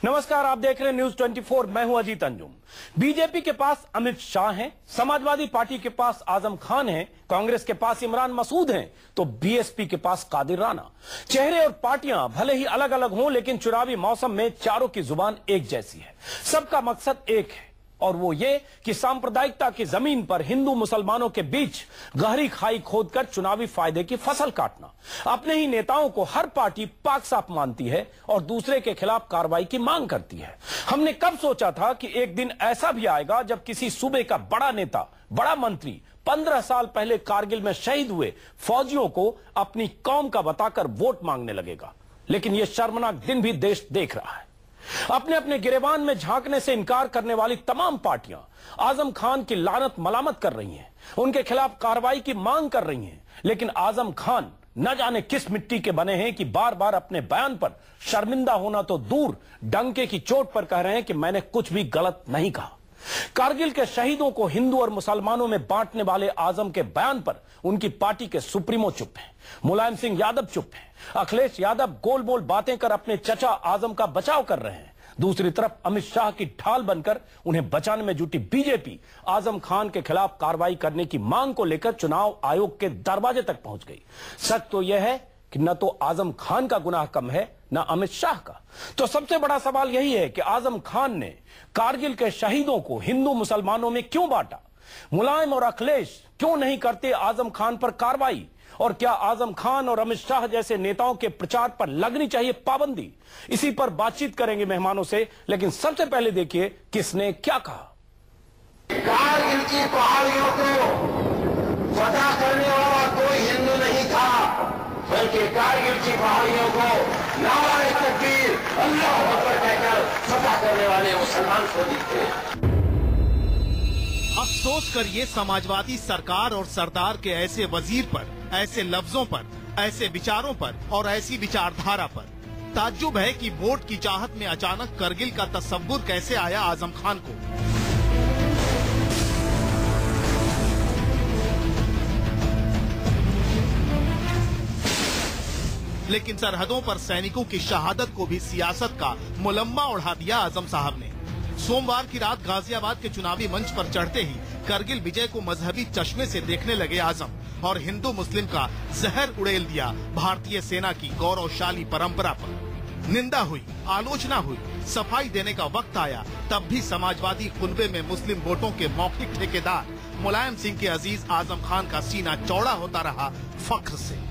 नमस्कार, आप देख रहे हैं न्यूज 24। मैं हूं अजीत अंजुम। बीजेपी के पास अमित शाह हैं, समाजवादी पार्टी के पास आजम खान हैं, कांग्रेस के पास इमरान मसूद हैं, तो बीएसपी के पास कादिर राना। चेहरे और पार्टियां भले ही अलग अलग हों, लेकिन चुनावी मौसम में चारों की जुबान एक जैसी है। सबका मकसद एक है और वो ये कि सांप्रदायिकता की जमीन पर हिंदू मुसलमानों के बीच गहरी खाई खोदकर चुनावी फायदे की फसल काटना। अपने ही नेताओं को हर पार्टी पाक साफ मानती है और दूसरे के खिलाफ कार्रवाई की मांग करती है। हमने कब सोचा था कि एक दिन ऐसा भी आएगा जब किसी सूबे का बड़ा नेता, बड़ा मंत्री 15 साल पहले कारगिल में शहीद हुए फौजियों को अपनी कौम का बताकर वोट मांगने लगेगा। लेकिन यह शर्मनाक दिन भी देश देख रहा है। अपने अपने गिरेबान में झांकने से इनकार करने वाली तमाम पार्टियां आजम खान की लानत मलामत कर रही हैं, उनके खिलाफ कार्रवाई की मांग कर रही हैं। लेकिन आजम खान न जाने किस मिट्टी के बने हैं कि बार बार अपने बयान पर शर्मिंदा होना तो दूर, डंके की चोट पर कह रहे हैं कि मैंने कुछ भी गलत नहीं कहा। कारगिल के शहीदों को हिंदू और मुसलमानों में बांटने वाले आजम के बयान पर उनकी पार्टी के सुप्रीमो चुप हैं, मुलायम सिंह यादव चुप हैं, अखिलेश यादव गोल बोल बातें कर अपने चचा आजम का बचाव कर रहे हैं। दूसरी तरफ अमित शाह की ढाल बनकर उन्हें बचाने में जुटी बीजेपी आजम खान के खिलाफ कार्रवाई करने की मांग को लेकर चुनाव आयोग के दरवाजे तक पहुंच गई। सच तो यह है कि न तो आजम खान का गुनाह कम है, न अमित शाह का। तो सबसे बड़ा सवाल यही है कि आजम खान ने कारगिल के शहीदों को हिंदू मुसलमानों में क्यों बांटा? मुलायम और अखिलेश क्यों नहीं करते आजम खान पर कार्रवाई? और क्या आजम खान और अमित शाह जैसे नेताओं के प्रचार पर लगनी चाहिए पाबंदी? इसी पर बातचीत करेंगे मेहमानों से, लेकिन सबसे पहले देखिए किसने क्या कहा। कारगिल की पहाड़ियों को फतह करने वाला कोई हिंदू नहीं था, बल्कि कारगिल की पहाड़ियों को नारे तकबीर अल्लाह अकबर कहकर फतह करने वाले मुसलमान फौजी थे। अफसोस करिए समाजवादी सरकार और सरदार के ऐसे वजीर पर, ऐसे लफ्जों पर, ऐसे विचारों पर और ऐसी विचारधारा पर। ताज्जुब है कि वोट की चाहत में अचानक करगिल का तस्वुर कैसे आया आजम खान को। लेकिन सरहदों पर सैनिकों की शहादत को भी सियासत का मुलम्मा उड़ा दिया आजम साहब ने। सोमवार की रात गाजियाबाद के चुनावी मंच पर चढ़ते ही करगिल विजय को मजहबी चश्मे से देखने लगे आजम और हिंदू मुस्लिम का जहर उड़ेल दिया भारतीय सेना की गौरवशाली परंपरा पर। निंदा हुई, आलोचना हुई, सफाई देने का वक्त आया, तब भी समाजवादी कुनबे में मुस्लिम वोटों के मौखिक ठेकेदार मुलायम सिंह के अजीज आजम खान का सीना चौड़ा होता रहा फख्र से।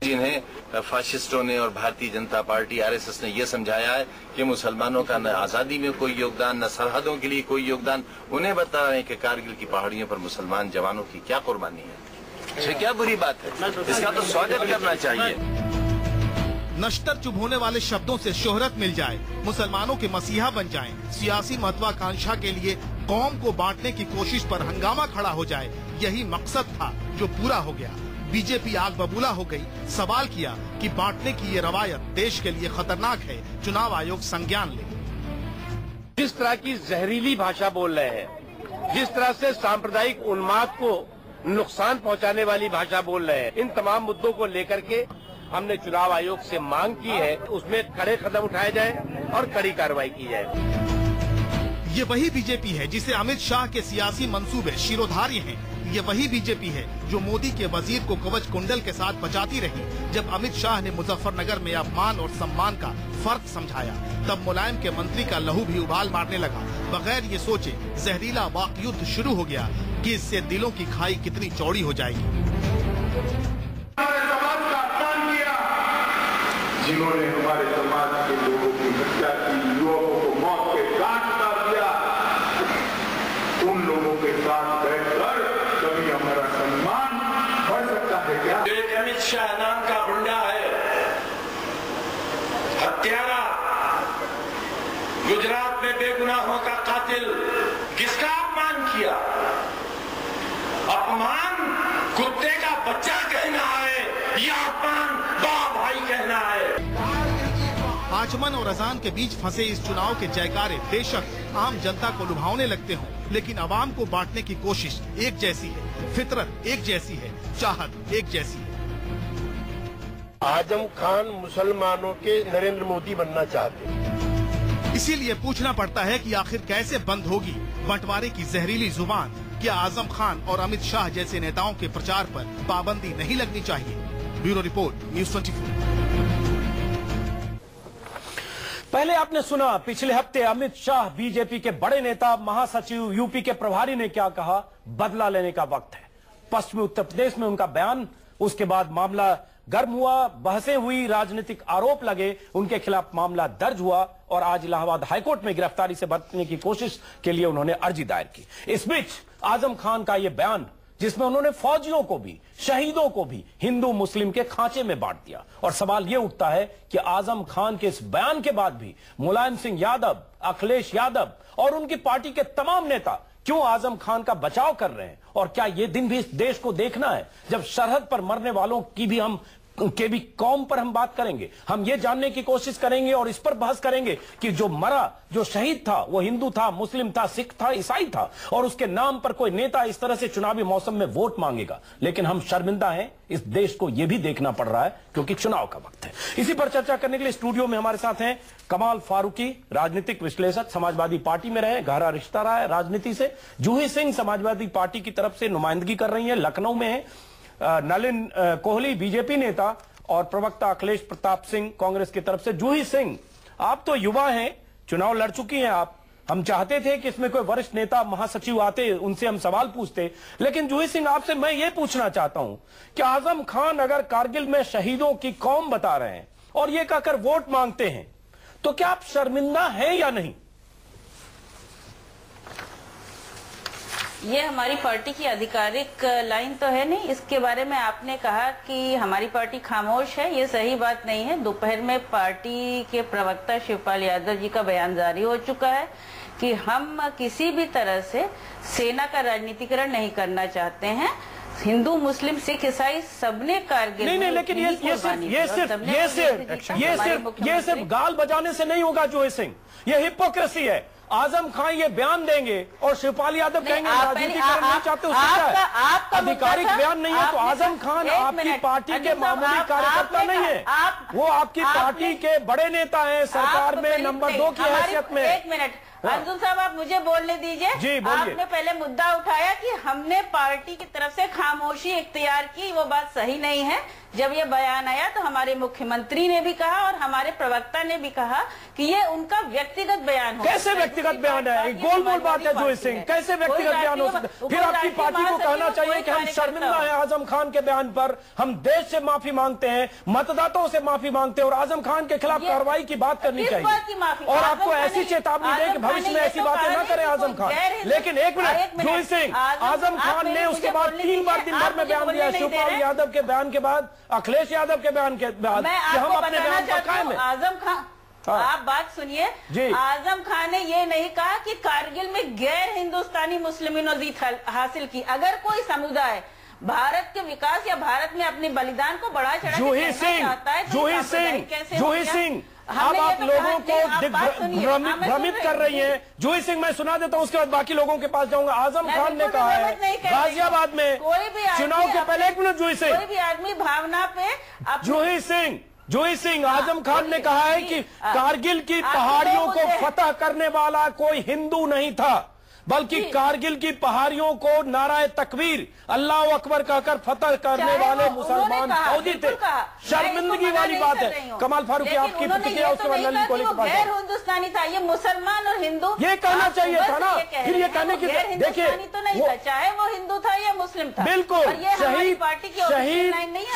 जिन्हें फाशिस्टों ने और भारतीय जनता पार्टी आरएसएस ने यह समझाया है कि मुसलमानों का न आजादी में कोई योगदान, न सरहदों के लिए कोई योगदान, उन्हें बता रहे हैं कि कारगिल की पहाड़ियों पर मुसलमान जवानों की क्या कुर्बानी है। ये क्या बुरी बात है? इसका तो स्वागत करना चाहिए। नश्तर चुभोने वाले शब्दों से शोहरत मिल जाए, मुसलमानों के मसीहा बन जाएं, सियासी महत्वाकांक्षा के लिए कौम को बांटने की कोशिश पर हंगामा खड़ा हो जाए, यही मकसद था जो पूरा हो गया। बीजेपी आग बबूला हो गई। सवाल किया कि बांटने की ये रवायत देश के लिए खतरनाक है, चुनाव आयोग संज्ञान ले। जिस तरह की जहरीली भाषा बोल रहे हैं, जिस तरह से सांप्रदायिक उन्माद को नुकसान पहुंचाने वाली भाषा बोल रहे हैं, इन तमाम मुद्दों को लेकर के हमने चुनाव आयोग से मांग की है, उसमें कड़े कदम उठाए जाए और कड़ी कार्रवाई की जाए। ये वही बीजेपी है जिसे अमित शाह के सियासी मंसूबे शिरोधार्य हैं। ये वही बीजेपी है जो मोदी के वजीर को कवच कुंडल के साथ बचाती रही। जब अमित शाह ने मुजफ्फरनगर में अपमान और सम्मान का फर्क समझाया, तब मुलायम के मंत्री का लहू भी उबाल मारने लगा। बगैर ये सोचे जहरीला वाक युद्ध शुरू हो गया कि इससे दिलों की खाई कितनी चौड़ी हो जाएगी। जिन्होंने हमारे समाज के लोगों की हत्या की, युवकों को मौत के घाट उतार दिया, उन लोगों के साथ बैठकर कभी हमारा सम्मान बढ़ सकता है क्या? एक अमित शाह नाम का गुंडा है, हत्यारा, गुजरात में बेगुनाहों का कातिल, किसका अपमान किया? अपमान कुत्ते का बच्चा कहना है या अपमान बाप भाई कहना है? आचमन और अजान के बीच फंसे इस चुनाव के जयकारे बेशक आम जनता को लुभावने लगते हों, लेकिन अवाम को बांटने की कोशिश एक जैसी है, फितरत एक जैसी है, चाहत एक जैसी है। आजम खान मुसलमानों के नरेंद्र मोदी बनना चाहते हैं। इसीलिए पूछना पड़ता है कि आखिर कैसे बंद होगी बंटवारे की जहरीली जुबान। क्या आजम खान और अमित शाह जैसे नेताओं के प्रचार पर पाबंदी नहीं लगनी चाहिए? Bureau report, news 24। पहले आपने सुना पिछले हफ्ते अमित शाह बीजेपी के बड़े नेता महासचिव यूपी के प्रभारी ने क्या कहा, बदला लेने का वक्त है। पश्चिमी उत्तर प्रदेश में उनका बयान, उसके बाद मामला गर्म हुआ, बहसें हुई, राजनीतिक आरोप लगे, उनके खिलाफ मामला दर्ज हुआ और आज इलाहाबाद हाईकोर्ट में गिरफ्तारी से बचने की कोशिश के लिए उन्होंने अर्जी दायर की। इस बीच आजम खान का यह बयान, जिसमें उन्होंने फौजियों को भी, शहीदों को भी हिंदू मुस्लिम के खांचे में बांट दिया। और सवाल यह उठता है कि आजम खान के इस बयान के बाद भी मुलायम सिंह यादव, अखिलेश यादव और उनकी पार्टी के तमाम नेता क्यों आजम खान का बचाव कर रहे हैं? और क्या यह दिन भी इस देश को देखना है जब सरहद पर मरने वालों की भी भी कौम पर हम बात करेंगे? हम ये जानने की कोशिश करेंगे और इस पर बहस करेंगे कि जो मरा, जो शहीद था, वो हिंदू था, मुस्लिम था, सिख था, ईसाई था, और उसके नाम पर कोई नेता इस तरह से चुनावी मौसम में वोट मांगेगा। लेकिन हम शर्मिंदा हैं, इस देश को यह भी देखना पड़ रहा है क्योंकि चुनाव का वक्त है। इसी पर चर्चा करने के लिए स्टूडियो में हमारे साथ हैं कमाल फारूकी, राजनीतिक विश्लेषक, समाजवादी पार्टी में रहे, गहरा रिश्ता रहा है राजनीति से। जूही सिंह समाजवादी पार्टी की तरफ से नुमाइंदगी कर रही है, लखनऊ में है। नलिन कोहली बीजेपी नेता और प्रवक्ता अखिलेश प्रताप सिंह कांग्रेस की तरफ से। जूही सिंह, आप तो युवा हैं, चुनाव लड़ चुकी हैं आप। हम चाहते थे कि इसमें कोई वरिष्ठ नेता महासचिव आते, उनसे हम सवाल पूछते। लेकिन जूही सिंह, आपसे मैं ये पूछना चाहता हूं कि आजम खान अगर कारगिल में शहीदों की कौम बता रहे हैं और ये कहकर वोट मांगते हैं, तो क्या आप शर्मिंदा हैं या नहीं? ये हमारी पार्टी की आधिकारिक लाइन तो है नहीं। इसके बारे में आपने कहा कि हमारी पार्टी खामोश है, ये सही बात नहीं है। दोपहर में पार्टी के प्रवक्ता शिवपाल यादव जी का बयान जारी हो चुका है कि हम किसी भी तरह से सेना का राजनीतिकरण नहीं करना चाहते हैं। हिंदू, मुस्लिम, सिख, ईसाई सबने कारगिल नहीं, लेकिन ये सिर्फ गाल बजाने से नहीं होगा जूही सिंह, ये हिपोक्रेसी है। आजम खान ये बयान देंगे और शिवपाल यादव कहेंगे राजनीतिकरण नहीं चाहते, उससे क्या है? आधिकारिक बयान नहीं है तो आजम खान आपकी पार्टी के मामूली कार्यकर्ता नहीं है, वो आपकी पार्टी के बड़े नेता हैं, सरकार में नंबर 2 की हैसियत में। एक मिनट अंजुम साहब, आप मुझे बोलने दीजिए। जी बोलिए। आपने पहले मुद्दा उठाया कि हमने पार्टी की तरफ से खामोशी इख्तियार की, वो बात सही नहीं है। जब ये बयान आया तो हमारे मुख्यमंत्री ने भी कहा और हमारे प्रवक्ता ने भी कहा कि ये उनका व्यक्तिगत बयान हो। कैसे व्यक्तिगत बयान है? गोल मोल बात है जूही सिंह, कैसे व्यक्तिगत बयान हो सकता? फिर आपकी पार्टी को कहना चाहिए कि हम शर्मिंदा हैं आजम खान के बयान पर, हम देश से माफी मांगते हैं, मतदाताओं से माफी मांगते हैं और आजम खान के खिलाफ कार्रवाई की बात करनी चाहिए और आपको ऐसी चेतावनी दे कि भविष्य में ऐसी बातें न करें आजम खान। लेकिन एक मिनट जूही सिंह, आजम खान ने उसके बाद 3 बार दिन भर में बयान दिया, शिवपाल यादव के बयान के बाद, अखिलेश यादव के बयान के बाद, कि हम अपने बयान पर कायम हैं। आजम खान, आप बात सुनिए। आजम खान ने ये नहीं कहा कि कारगिल में गैर हिंदुस्तानी मुस्लिमों ने जीत हासिल की। अगर कोई समुदाय भारत के विकास या भारत में अपने बलिदान को बढ़ा चढ़ा जूही सिंह, अब आप लोगों को भ्रमित कर रही हैं। जूही सिंह, मैं सुना देता हूं, उसके बाद बाकी लोगों के पास जाऊंगा। आजम खान ने कहा है गाजियाबाद में चुनाव के पहले, एक मिनट जूही सिंह, कोई भी आदमी भावना पे जूही सिंह, आजम खान ने कहा है कि कारगिल की पहाड़ियों को फतह करने वाला कोई हिंदू नहीं था, बल्कि कारगिल की पहाड़ियों को नाराए तकबीर, अल्लाह अकबर कहकर फतह करने वाले मुसलमान फौजी थे। शर्मिंदगी वाली बात है। कमाल फारूकी, आपकी प्रतिक्रिया, उसके बाद नलिन कोहली के पास। गैर हिंदुस्तानी था, ये मुसलमान और हिंदू ये कहना चाहिए था ना। फिर ये कहने की देखिए, तो नहीं था, चाहे वो हिंदू था या मुस्लिम था। बिल्कुल,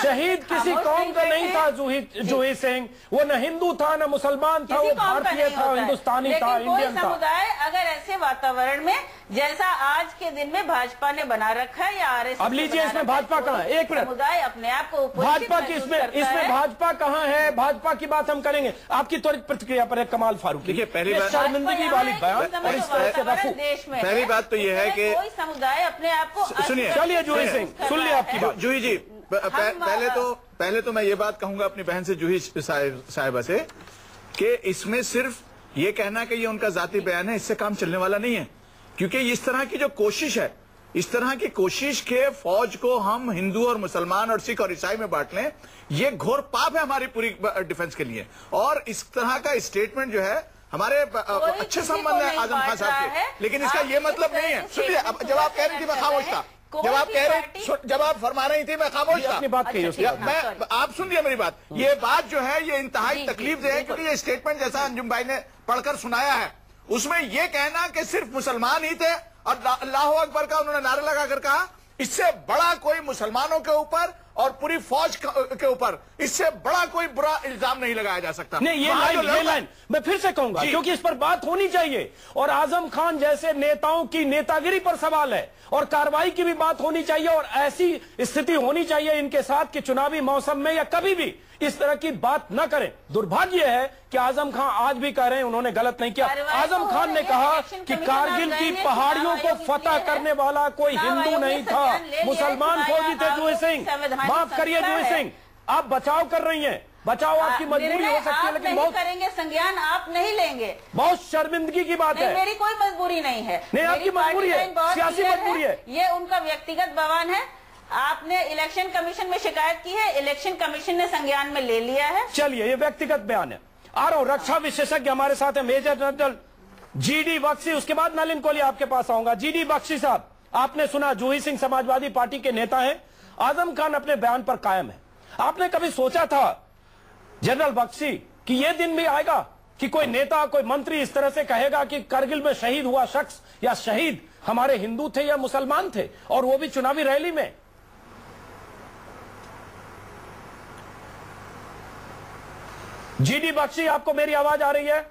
शहीद किसी कौम का नहीं था जूही सिंह, वो न हिंदू था न मुसलमान था, वो भारतीय था, हिंदुस्तानी था, इंडियन था। समुदाय अगर ऐसे वातावरण में जैसा आज के दिन में भाजपा ने बना रखा है या आरएसएस, अब लीजिए इसमें भाजपा कहाँ है? एक मिनट, समुदाय अपने आप को भाजपा की इसमें भाजपा कहाँ है? भाजपा की बात हम करेंगे। आपकी त्वरित प्रतिक्रिया पर है कमाल फारूकी। देखिए, पहली बात शर्मिंदगी वाली बयान और इस तरह से रफू। देश में पहली बात तो यह है कि कोई समुदाय अपने आप को, सुनिए, चलिए जूही सिंह सुन लिया आपकी बात। जूही जी, पहले तो मैं ये बात कहूंगा अपनी बहन से, जूही साहिबा से, कि इसमें सिर्फ ये कहना कि ये उनका जाती बयान है, इससे काम चलने वाला नहीं है। क्योंकि इस तरह की जो कोशिश है, इस तरह की कोशिश के फौज को हम हिंदू और मुसलमान और सिख और ईसाई में बांट लें, ये घोर पाप है हमारी पूरी डिफेंस के लिए। और इस तरह का स्टेटमेंट जो है हमारे अच्छे संबंध है आजम खान साहब के, लेकिन इसका ये मतलब नहीं है। सुनिए, अब जब आप कह रही थी मैं खामोश था, जब आप फरमा रही थी मैं खामोश था, अपनी बात कहिए। मैं आप सुनिए मेरी बात। ये बात जो है ये इंतहाई तकलीफ दे है, क्योंकि ये स्टेटमेंट जैसा अंजुम भाई ने पढ़कर सुनाया है, उसमें ये कहना कि सिर्फ मुसलमान ही थे और अल्लाह अकबर का उन्होंने नारा लगाकर कहा, इससे बड़ा कोई मुसलमानों के ऊपर और पूरी फौज के ऊपर इससे बड़ा कोई बुरा इल्जाम नहीं लगाया जा सकता। नहीं, ये लाइन मैं फिर से कहूंगा, क्योंकि इस पर बात होनी चाहिए और आजम खान जैसे नेताओं की नेतागिरी पर सवाल है और कार्रवाई की भी बात होनी चाहिए और ऐसी स्थिति होनी चाहिए इनके साथ कि चुनावी मौसम में या कभी भी इस तरह की बात न करें। दुर्भाग्य है कि आजम खान आज भी कह रहे हैं उन्होंने गलत नहीं किया। आजम खान ने कहा कि कारगिल की पहाड़ियों को फतह करने वाला कोई हिंदू नहीं था, मुसलमान फौजी थे। जूही सिंह, माफ करिए जूही सिंह, आप बचाव कर रही हैं, बचाव आपकी मजबूरी हो सकती है, लेकिन बहुत करेंगे संज्ञान आप नहीं लेंगे, बहुत शर्मिंदगी की बात है। मेरी कोई मजबूरी नहीं है, नहीं आपकी मजबूरी है, सियासी मजबूरी है, ये उनका व्यक्तिगत बयान है। आपने इलेक्शन कमीशन में शिकायत की है, इलेक्शन कमीशन ने संज्ञान में ले लिया है। चलिए, ये व्यक्तिगत बयान है। आ रहा हूं, रक्षा विशेषज्ञ हमारे साथ है मेजर जनरल जीडी बख्शी, उसके बाद नलिन कोहली आपके पास आऊंगा। जीडी बख्शी साहब, आपने सुना जूही सिंह समाजवादी पार्टी के नेता हैं, आजम खान अपने बयान पर कायम है। आपने कभी सोचा था जनरल बख्शी कि यह दिन भी आएगा कि कोई नेता कोई मंत्री इस तरह से कहेगा कि करगिल में शहीद हुआ शख्स या शहीद हमारे हिंदू थे या मुसलमान थे, और वो भी चुनावी रैली में? जीडी बख्शी, आपको मेरी आवाज आ रही है?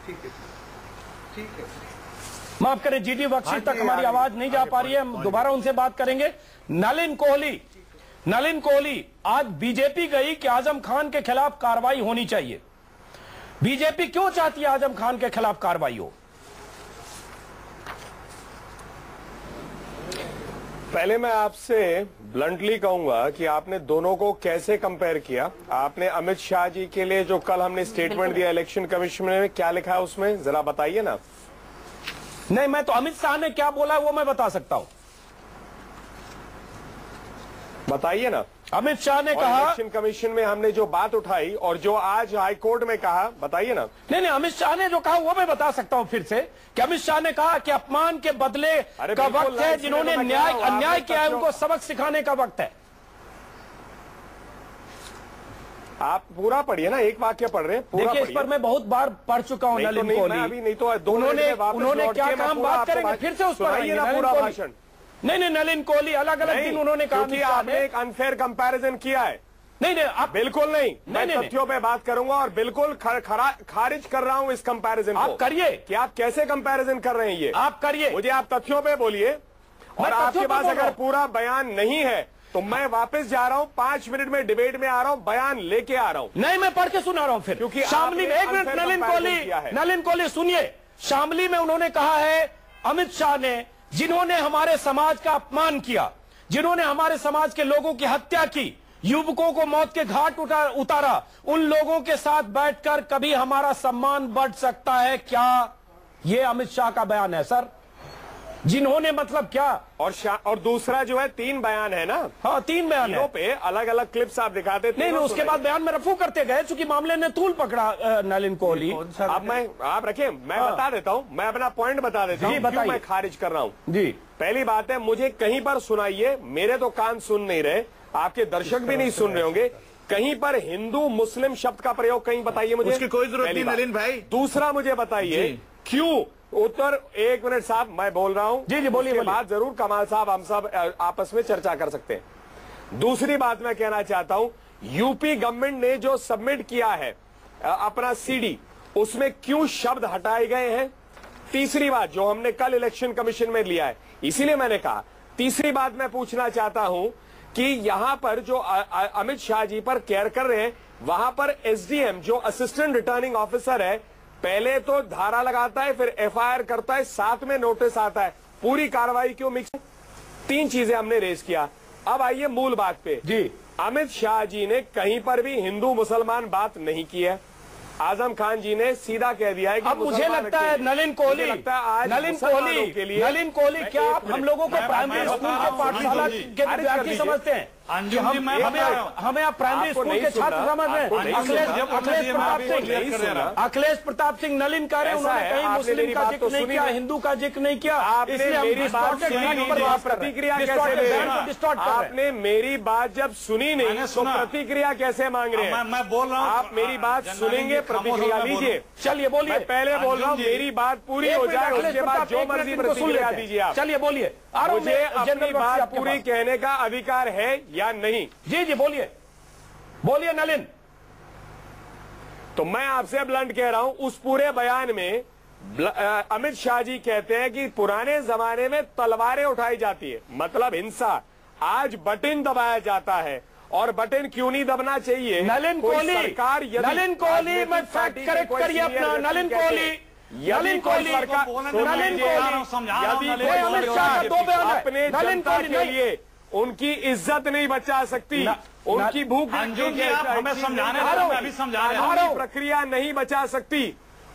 ठीक है। माफ करें, जीडी बख्शी तक हमारी आवाज नहीं जा पा रही है, हम दोबारा उनसे बात करेंगे। नलिन कोहली, आज बीजेपी गई कि आजम खान के खिलाफ कार्रवाई होनी चाहिए। बीजेपी क्यों चाहती है आजम खान के खिलाफ कार्रवाई हो? पहले मैं आपसे ब्लंटली कहूंगा कि आपने दोनों को कैसे कंपेयर किया। आपने अमित शाह जी के लिए जो कल हमने स्टेटमेंट दिया इलेक्शन कमीशन में, क्या लिखा है उसमें, जरा बताइए ना। नहीं, मैं तो अमित शाह ने क्या बोला वो मैं बता सकता हूं, बताइए ना। अमित शाह ने कहा, इलेक्शन कमीशन में हमने जो बात उठाई और जो आज हाई कोर्ट में कहा, बताइए ना। नहीं, अमित शाह ने जो कहा वो मैं बता सकता हूं फिर से, कि अमित शाह ने कहा कि अपमान के बदले का वक्त है, जिन्होंने अन्याय किया है उनको सबक सिखाने का वक्त है। आप पूरा पढ़िए ना, एक वाक्य पढ़ रहे हैं, पूरा देखिए, इस पर मैं बहुत बार पढ़ चुका हूं नलिन कोहली। अभी नहीं तो उन्होंने क्या काम बात करेंगे, फिर से उस पर आइए ना पूरा भाषण। नहीं, नलिन कोहली अलग अलग दिन उन्होंने कहा कि आपने एक अनफेयर कंपैरिजन किया है। नहीं, आप बिल्कुल नहीं, मैं तथ्यों पे बात करूंगा और बिल्कुल खारिज कर रहा हूं इस कंपैरिजन को। आप करिए कि आप कैसे कंपैरिजन कर रहे हैं, ये आप करिए, मुझे आप तथ्यों पे बोलिए। और आपके पास अगर पूरा बयान नहीं है तो मैं वापस जा रहा हूं, 5 मिनट में डिबेट में आ रहा हूं, बयान लेके आ रहा हूं। नहीं, मैं पढ़ के सुना रहा हूं फिर, क्योंकि शामली में, एक मिनट नलिन कोहली सुनिए, शामली में उन्होंने कहा है अमित शाह ने, जिन्होंने हमारे समाज का अपमान किया, जिन्होंने हमारे समाज के लोगों की हत्या की, युवकों को मौत के घाट उतारा, उन लोगों के साथ बैठकर कभी हमारा सम्मान बढ़ सकता है क्या? यह अमित शाह का बयान है सर। जिन्होंने मतलब क्या? और दूसरा जो है 3 बयान है ना। हाँ, 3 बयान है पे अलग अलग क्लिप्स आप दिखाते थे। नहीं, उसके बाद बयान में रफू करते गए, चूंकि मामले ने तूल पकड़ा नलिन कोहली। अब आप रखिए, मैं बता देता हूं, मैं अपना पॉइंट बता देता हूं, क्यों मैं खारिज कर रहा हूं। जी, पहली बात है, मुझे कहीं पर सुनाइए, मेरे तो कान सुन नहीं रहे, आपके दर्शक भी नहीं सुन रहे होंगे, कहीं पर हिंदू मुस्लिम शब्द का प्रयोग कहीं बताइए मुझे। उसकी कोई जरूरत नहीं नलिन भाई। दूसरा मुझे बताइए क्यों उत्तर, 1 मिनट साहब मैं बोल रहा हूं। जी बोलिए। बात जरूर कमाल साहब, हम सब आपस में चर्चा कर सकते हैं। दूसरी बात मैं कहना चाहता हूं, यूपी गवर्नमेंट ने जो सबमिट किया है अपना सीडी, उसमें क्यों शब्द हटाए गए हैं? तीसरी बात, जो हमने कल इलेक्शन कमीशन में लिया है, इसीलिए मैंने कहा। तीसरी बात मैं पूछना चाहता हूं कि यहां पर जो अमित शाह जी पर केयर कर रहे हैं, वहां पर एसडीएम जो असिस्टेंट रिटर्निंग ऑफिसर है, पहले तो धारा लगाता है, फिर एफआईआर करता है, साथ में नोटिस आता है, पूरी कार्रवाई क्यों मिक्स? 3 चीजें हमने रेज किया। अब आइए मूल बात पे। जी, अमित शाह जी ने कहीं पर भी हिंदू मुसलमान बात नहीं की है। आजम खान जी ने सीधा कह दिया है कि अब मुझे लगता है नलिन कोहली क्या आप हम लोगों को प्राइमरी स्कूल के पाठशाला के विद्यार्थी समझते हैं? कि हमें आप प्राइमरी स्कूल के छात्र समझ रहे हैं। अखिलेश प्रताप सिंह नलिन कह रहे हैं, उन्होंने कहीं मुस्लिम का जिक्र नहीं किया, हिंदू का जिक्र नहीं किया, इसलिए प्रतिक्रिया कैसे? आपने मेरी बात जब सुनी नहीं तो प्रतिक्रिया कैसे मांग रहे हैं? मैं बोल रहा हूँ, आप मेरी बात सुनेंगे, प्रतिक्रिया लीजिए। चलिए बोलिए, मैं पहले बोल रहा हूँ, मेरी बात पूरी हो जाए, उसके बाद जो मर्जी प्रतिक्रिया दीजिए आप। चलिए बोलिए, मुझे अपनी बात पूरी कहने का अधिकार है या नहीं? जी जी बोलिए, बोलिए नलिन। तो मैं आपसे ब्लंट कह रहा हूं, उस पूरे बयान में अमित शाह जी कहते हैं कि पुराने जमाने में तलवारें उठाई जाती है, मतलब हिंसा। आज बटन दबाया जाता है, और बटन क्यों नहीं दबना चाहिए? नलिन कोहली, नलिन कोहली मत फैक्ट करेक्ट करिए अपना। नलिन कोहली, नलिन कोहली, नलिन कोहली, अमित शाह का 2 बयान है। अपने जनता के लिए उनकी इज्जत नहीं बचा सकती, उनकी भूख हमें समझाने प्रक्रिया नहीं बचा सकती,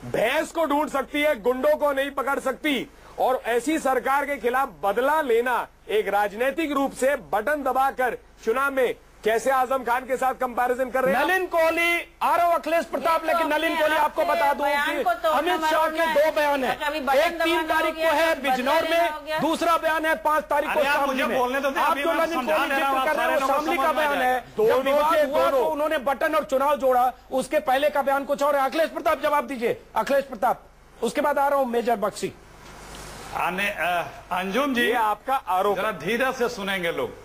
भैंस को ढूंढ सकती है, गुंडों को नहीं पकड़ सकती। और ऐसी सरकार के खिलाफ बदला लेना, एक राजनीतिक रूप से बटन दबाकर चुनाव में कैसे आजम खान के साथ कंपैरिजन कर रहे हैं? नलिन कोहली, आरव अखिलेश प्रताप, लेकिन नलिन कोहली आपको बता दूं कि अमित शाह के 2 बयान है। एक 3 तारीख को है बिजनौर में, दूसरा बयान है 5 तारीख को शामली में। आप जो नलिन कोहली जिक्र कर रहे हैं वो शामली का बयान है। जब विवाद हुआ तो उन्होंने बटन और चुनाव जोड़ा, उसके पहले का बयान कुछ और है। अखिलेश प्रताप जवाब दीजिए, अखिलेश प्रताप। उसके बाद आ रहा हूं मेजर बख्शी। अंजुम जी, आपका आरोप, जरा धीरे से सुनेंगे लोग।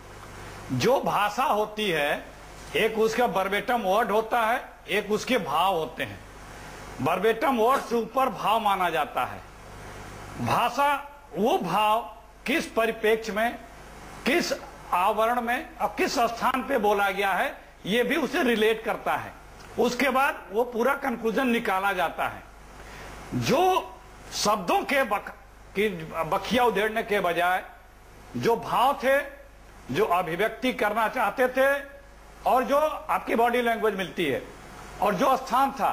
जो भाषा होती है, एक उसका वर्बेटम वर्ड होता है, एक उसके भाव होते हैं। वर्बेटम वर्ड से ऊपर भाव माना जाता है। भाषा वो भाव किस परिप्रेक्ष्य में, किस आवरण में और किस स्थान पे बोला गया है, ये भी उसे रिलेट करता है। उसके बाद वो पूरा कंक्लूजन निकाला जाता है। जो शब्दों के बखिया उधेड़ने के बजाय जो भाव थे, जो अभिव्यक्ति करना चाहते थे, और जो आपकी बॉडी लैंग्वेज मिलती है, और जो स्थान था,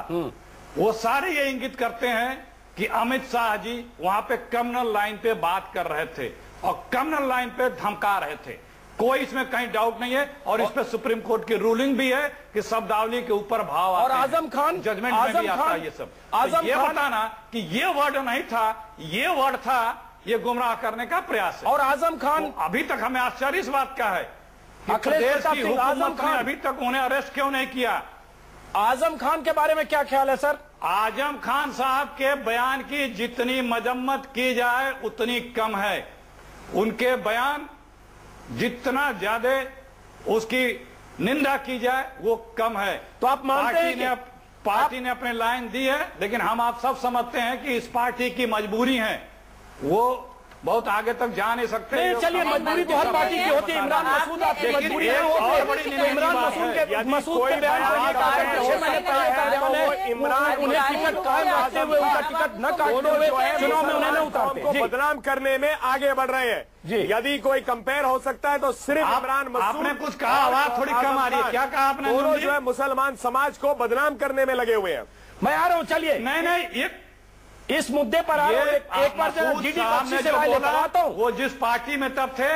वो सारे ये इंगित करते हैं कि अमित शाह जी वहां पे कम्युनल लाइन पे बात कर रहे थे और कम्युनल लाइन पे धमका रहे थे। कोई इसमें कहीं डाउट नहीं है, और इस पे सुप्रीम कोर्ट की रूलिंग भी है कि शब्दावली के ऊपर भाव और आजम खान जजमेंट में भी आता है। ये सब तो ये बताना कि ये वर्ड नहीं था, ये वर्ड था, ये गुमराह करने का प्रयास है। और आजम खान, तो अभी तक हमें आश्चर्य इस बात का है कि अखिलेश प्रताप सिंह, आजम खान अभी तक उन्हें अरेस्ट क्यों नहीं किया? आजम खान के बारे में क्या ख्याल है सर? आजम खान साहब के बयान की जितनी मजम्मत की जाए उतनी कम है। उनके बयान जितना ज्यादा उसकी निंदा की जाए वो कम है। तो आप मानते हैं कि पार्टी ने अपनी लाइन दी है, लेकिन हम आप सब समझते हैं कि इस पार्टी की मजबूरी है, वो बहुत आगे तक जा नहीं सकते। चलिए, मजबूरी तो हर पार्टी की होती है। इमरान मसूद आपकी मजबूरी है, और बड़ी इमरान मसूद के बयान को ये कहा करके 6 महीने पहले का बयान है, इमरान उन्हें टिकट कायम रखते हुए उनका टिकट न काटते हुए चुनाव में उन्हें उतारते को बदनाम करने में आगे बढ़ रहे हैं। यदि कोई कंपेयर हो सकता है तो सिर्फ इमरान मसूद। आपने कुछ कहा, आवाज थोड़ी कम आ रही है, क्या कहा आपने? दोनों जो है मुसलमान समाज को बदनाम करने में लगे हुए हैं। मैं आ रहा हूँ, चलिए। नहीं, इस मुद्दे पर एक बार जीडी बख्शी से राय लेता हूं। वो जिस पार्टी में तब थे,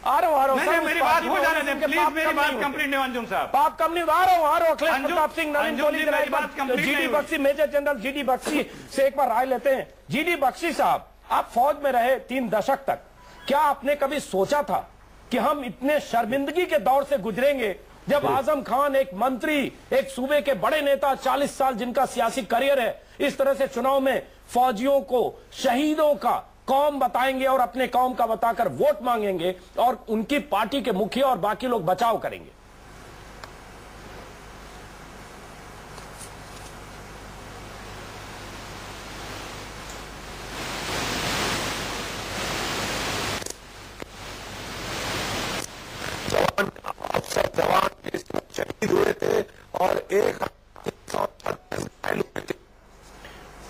आ रहा हूं मेरी बात हो जाने दें प्लीज, मेरी बात कंप्लीट नहीं। अंजुम साहब आप कम नहीं, आ रहा हूं अखिलेश प्रताप सिंह, नलिन कोहली, मेरी बात complete. GD Bakhshi, major general GD Bakhshi से एक बार राय लेते हैं। जीडी बख्शी साहब, आप फौज में रहे 3 दशक तक, क्या आपने कभी सोचा था कि हम इतने शर्मिंदगी के दौर से गुजरेंगे जब आजम खान एक मंत्री, एक सूबे के बड़े नेता, 40 साल जिनका सियासी करियर है, इस तरह से चुनाव में फौजियों को शहीदों का कौम बताएंगे और अपने कौम का बताकर वोट मांगेंगे और उनकी पार्टी के मुखिया और बाकी लोग बचाव करेंगे? जवान शहीद हुए थे और एक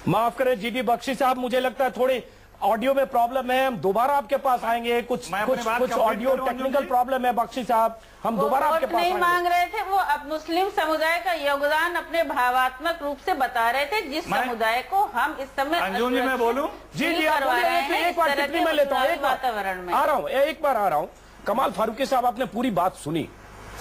माफ करें जीडी बख्शी साहब, मुझे लगता है थोड़ी ऑडियो में प्रॉब्लम है, हम दोबारा आपके पास आएंगे। कुछ ऑडियो टेक्निकल प्रॉब्लम है बख्शी साहब, हम दोबारा आपके पास नहीं मांग रहे थे, वो अब मुस्लिम समुदाय का योगदान अपने भावात्मक रूप से बता रहे थे, जिस समुदाय को हम इस समय अंजुम जी मैं बोलूं? जी, एक बार टिप्पणी में लेता हूँ, वातावरण में आ रहा हूँ, एक बार आ रहा हूँ। कमाल फारूकी साहब, आपने पूरी बात सुनी।